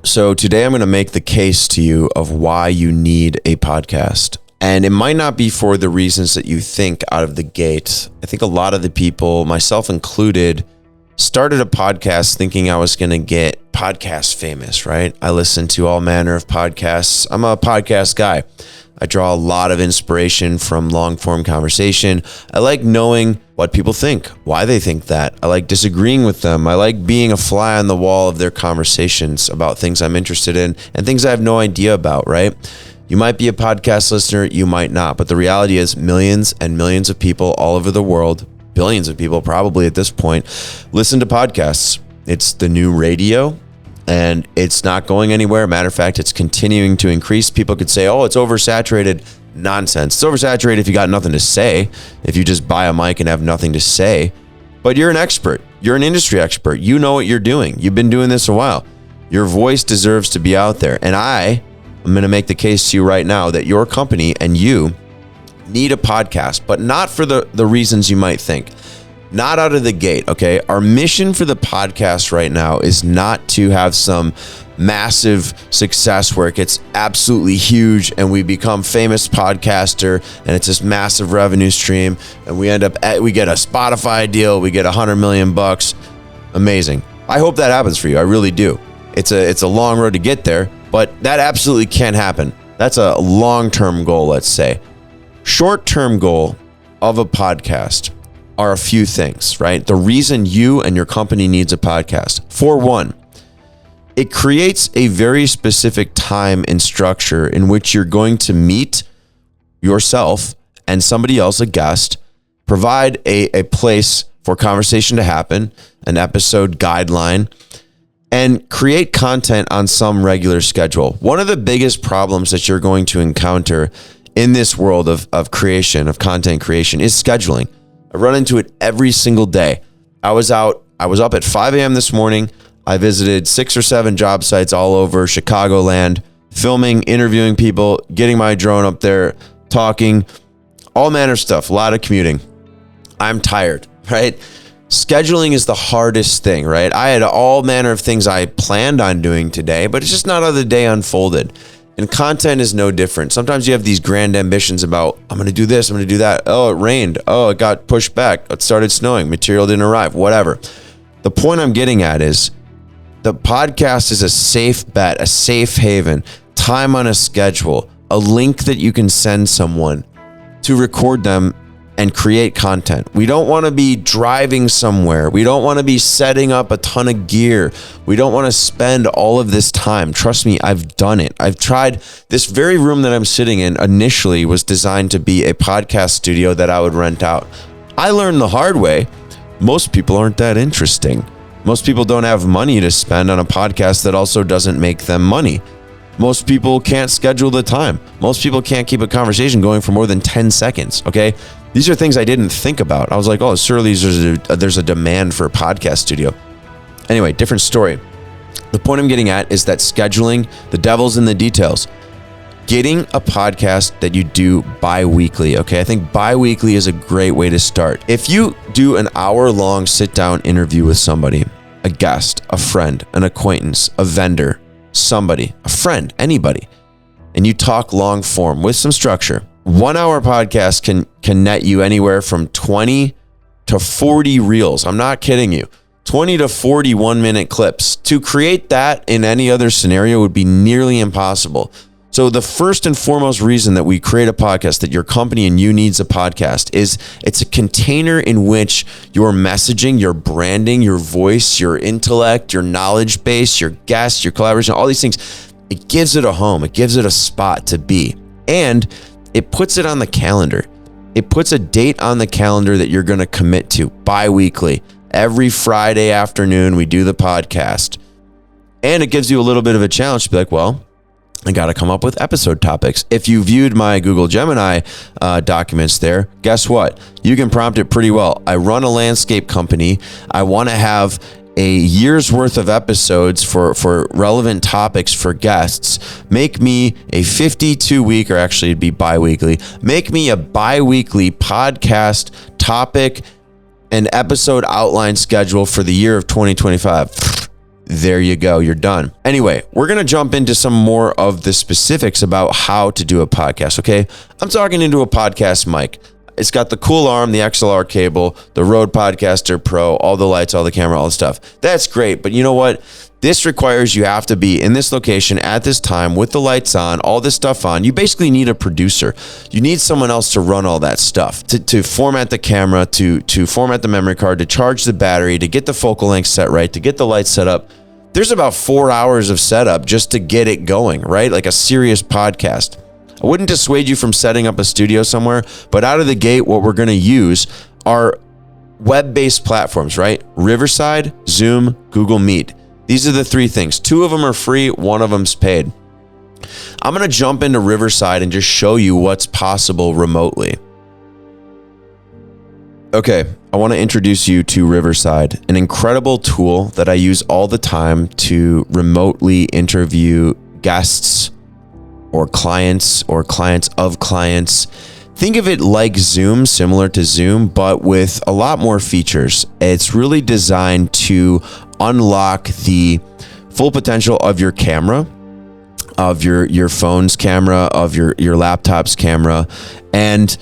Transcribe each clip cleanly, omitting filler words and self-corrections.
So today I'm going to make the case to you of why you need a podcast. And it might not be for the reasons that you think out of the gate. I think a lot of the people, myself included, started a podcast thinking I was going to get podcast famous, right? I listen to all manner of podcasts. I'm a podcast guy. I draw a lot of inspiration from long form conversation. I like knowing what people think, why they think that. I like disagreeing with them. I like being a fly on the wall of their conversations about things I'm interested in and things I have no idea about, right? You might be a podcast listener, you might not, but the reality is millions and millions of people all over the world, billions of people probably at this point, listen to podcasts. It's the new radio. And it's not going anywhere. Matter of fact, it's continuing to increase. People could say, oh, it's oversaturated. Nonsense. It's oversaturated if you got nothing to say, if you just buy a mic and have nothing to say. But you're an expert. You're an industry expert. You know what you're doing. You've been doing this a while. Your voice deserves to be out there. And I'm going to make the case to you right now that your company and you need a podcast, but not for the reasons you might think. Not out of the gate, okay? Our mission for the podcast right now is not to have some massive success where it gets absolutely huge and we become famous podcaster and it's this massive revenue stream and we get a Spotify deal, we get $100 million. Amazing. I hope that happens for you. I really do. It's a long road to get there, but that absolutely can happen. That's a long-term goal, let's say. Short-term goal of a podcast are a few things, right? The reason you and your company needs a podcast. For one, it creates a very specific time and structure in which you're going to meet yourself and somebody else, a guest, provide a place for conversation to happen, an episode guideline, and create content on some regular schedule. One of the biggest problems that you're going to encounter in this world of creation, of content creation, is scheduling. I run into it every single day. I was up at 5 a.m. this morning. I visited 6 or 7 job sites all over Chicagoland, filming, interviewing people, getting my drone up there, talking, all manner of stuff, a lot of commuting. I'm tired, right? Scheduling is the hardest thing, right? I had all manner of things I planned on doing today, but it's just not how the day unfolded. And content is no different. Sometimes you have these grand ambitions about, I'm going to do this, I'm going to do that. Oh, it rained. Oh, it got pushed back. It started snowing. Material didn't arrive, whatever. The point I'm getting at is the podcast is a safe bet, a safe haven, time on a schedule, a link that you can send someone to record them and create content. We don't want to be driving somewhere. We don't want to be setting up a ton of gear. We don't want to spend all of this time. Trust me, I've done it. I've tried. This very room that I'm sitting in initially was designed to be a podcast studio that I would rent out. I learned the hard way. Most people aren't that interesting. Most people don't have money to spend on a podcast that also doesn't make them money. Most people can't schedule the time. Most people can't keep a conversation going for more than 10 seconds, okay? These are things I didn't think about. I was like, oh, surely there's a demand for a podcast studio. Anyway, different story. The point I'm getting at is that scheduling, the devil's in the details. Getting a podcast that you do bi-weekly, okay? I think bi-weekly is a great way to start. If you do an hour-long sit-down interview with somebody, a guest, a friend, an acquaintance, a vendor, somebody, a friend, anybody, and you talk long form with some structure, 1 hour podcast can net you anywhere from 20 to 40 reels. I'm not kidding you. 20 to 40 1-minute clips. To create that in any other scenario would be nearly impossible. So the first and foremost reason that we create a podcast, that your company and you needs a podcast, is it's a container in which your messaging, your branding, your voice, your intellect, your knowledge base, your guests, your collaboration, all these things, it gives it a home. It gives it a spot to be. And it puts it on the calendar. It puts a date on the calendar that you're going to commit to bi-weekly. Every Friday afternoon, we do the podcast. And it gives you a little bit of a challenge to be like, well, I got to come up with episode topics. If you viewed my Google Gemini documents there, guess what? You can prompt it pretty well. I run a landscape company. I want to have a year's worth of episodes for relevant topics for guests. Make me a 52-week, or actually it'd be bi-weekly. Make me a bi-weekly podcast topic and episode outline schedule for the year of 2025. there you go. You're done. Anyway, we're going to jump into some more of the specifics about how to do a podcast. Okay. I'm talking into a podcast mic. It's got the cool arm, the XLR cable, the Rode Podcaster Pro, all the lights, all the camera, all the stuff. That's great. But you know what? This requires you have to be in this location at this time with the lights on, all this stuff on. You basically need a producer. You need someone else to run all that stuff, to format the camera, to format the memory card, to charge the battery, to get the focal length set right, to get the lights set up. There's about 4 hours of setup just to get it going, right? Like a serious podcast. I wouldn't dissuade you from setting up a studio somewhere, but out of the gate, what we're going to use are web-based platforms, right? Riverside, Zoom, Google Meet. These are the 3 things. 2 of them are free, 1 of them's paid. I'm going to jump into Riverside and just show you what's possible remotely. Okay, I want to introduce you to Riverside, an incredible tool that I use all the time to remotely interview guests or clients of clients. Think of it like Zoom, similar to Zoom, but with a lot more features. It's really designed to unlock the full potential of your camera, of your phone's camera, of your laptop's camera. And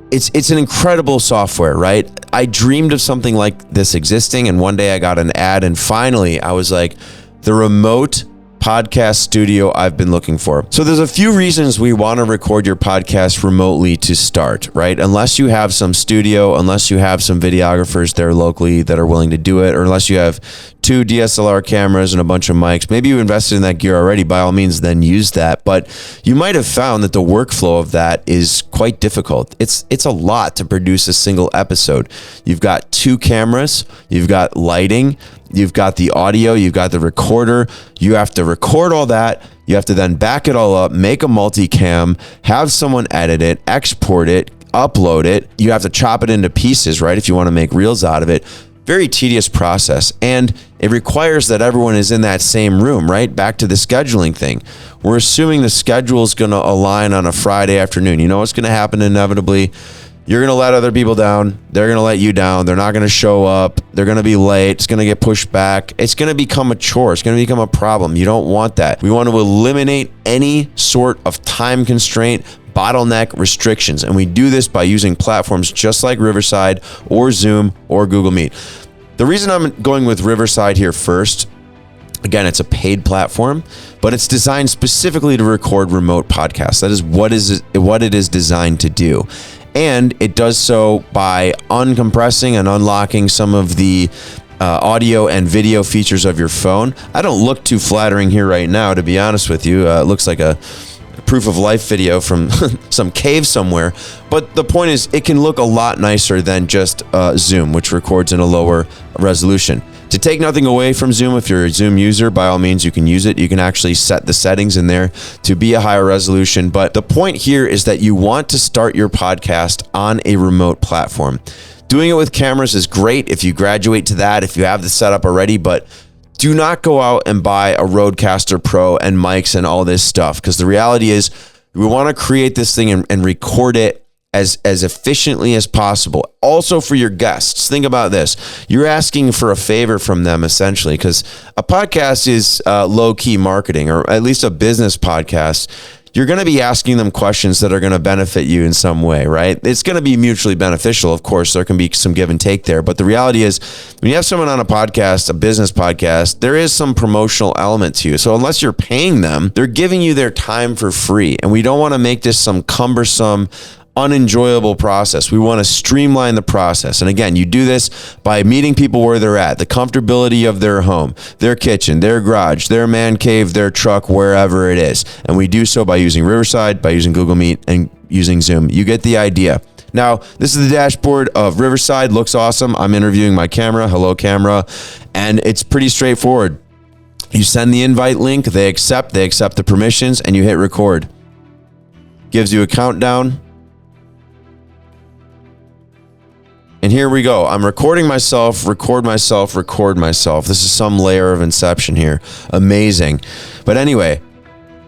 it's an incredible software, right? I dreamed of something like this existing, and one day I got an ad, and finally I was like, the remote podcast studio I've been looking for. So there's a few reasons we want to record your podcast remotely to start, right? Unless you have some studio, unless you have some videographers there locally that are willing to do it, or unless you have 2 DSLR cameras and a bunch of mics. Maybe you invested in that gear already, by all means, then use that. But you might have found that the workflow of that is quite difficult. It's a lot to produce a single episode. You've got 2 cameras, you've got lighting, you've got the audio, you've got the recorder. You have to record all that. You have to then back it all up, make a multicam, have someone edit it, export it, upload it. You have to chop it into pieces, right? If you want to make reels out of it. Very tedious process. And it requires that everyone is in that same room, right? Back to the scheduling thing. We're assuming the schedule is going to align on a Friday afternoon. You know what's going to happen inevitably? You're going to let other people down. They're going to let you down. They're not going to show up. They're going to be late. It's going to get pushed back. It's going to become a chore. It's going to become a problem. You don't want that. We want to eliminate any sort of time constraint, bottleneck restrictions. And we do this by using platforms just like Riverside or Zoom or Google Meet. The reason I'm going with Riverside here first, again, it's a paid platform, but it's designed specifically to record remote podcasts. That is what it is designed to do. And it does so by uncompressing and unlocking some of the audio and video features of your phone. I don't look too flattering here right now, to be honest with you. It looks like a proof of life video from some cave somewhere. But the point is, it can look a lot nicer than just Zoom, which records in a lower resolution. To take nothing away from Zoom, if you're a Zoom user, by all means, you can use it. You can actually set the settings in there to be a higher resolution. But the point here is that you want to start your podcast on a remote platform. Doing it with cameras is great if you graduate to that, if you have the setup already, but do not go out and buy a Rodecaster Pro and mics and all this stuff, because the reality is we want to create this thing and record it as efficiently as possible. Also for your guests, think about this. You're asking for a favor from them essentially, because a podcast is low-key marketing, or at least a business podcast. You're going to be asking them questions that are going to benefit you in some way, right? It's going to be mutually beneficial. Of course, there can be some give and take there. But the reality is, when you have someone on a podcast, a business podcast, there is some promotional element to you. So unless you're paying them, they're giving you their time for free. And we don't want to make this some cumbersome, unenjoyable process. We want to streamline the process. And again, you do this by meeting people where they're at, the comfortability of their home, their kitchen, their garage, their man cave, their truck, wherever it is. And we do so by using Riverside, by using Google Meet, and using Zoom. You get the idea. Now, this is the dashboard of Riverside. Looks awesome. I'm interviewing my camera. Hello, camera. And it's pretty straightforward. You send the invite link, they accept the permissions, and you hit record. Gives you a countdown. And here we go. I'm recording myself, record myself. This is some layer of inception here. Amazing. But anyway,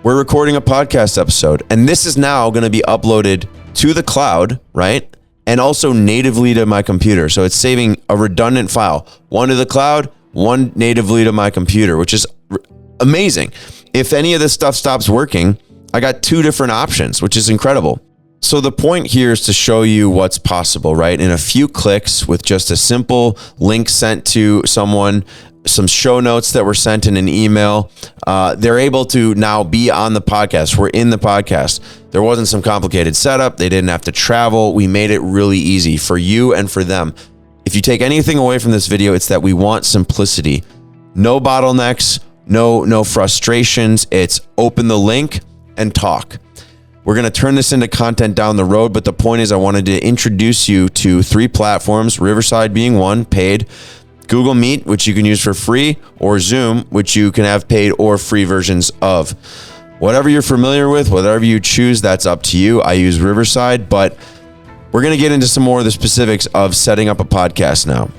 we're recording a podcast episode, and this is now going to be uploaded to the cloud, right? And also natively to my computer. So it's saving a redundant file. One to the cloud, one natively to my computer, which is amazing. If any of this stuff stops working, I got 2 different options, which is incredible. So the point here is to show you what's possible, right? In a few clicks with just a simple link sent to someone, some show notes that were sent in an email, they're able to now be on the podcast. We're in the podcast. There wasn't some complicated setup. They didn't have to travel. We made it really easy for you and for them. If you take anything away from this video, it's that we want simplicity. No bottlenecks, no frustrations. It's open the link and talk. We're going to turn this into content down the road, but the point is I wanted to introduce you to 3 platforms, Riverside being one, paid, Google Meet, which you can use for free, or Zoom, which you can have paid or free versions of. Whatever you're familiar with, whatever you choose, that's up to you. I use Riverside, but we're going to get into some more of the specifics of setting up a podcast now.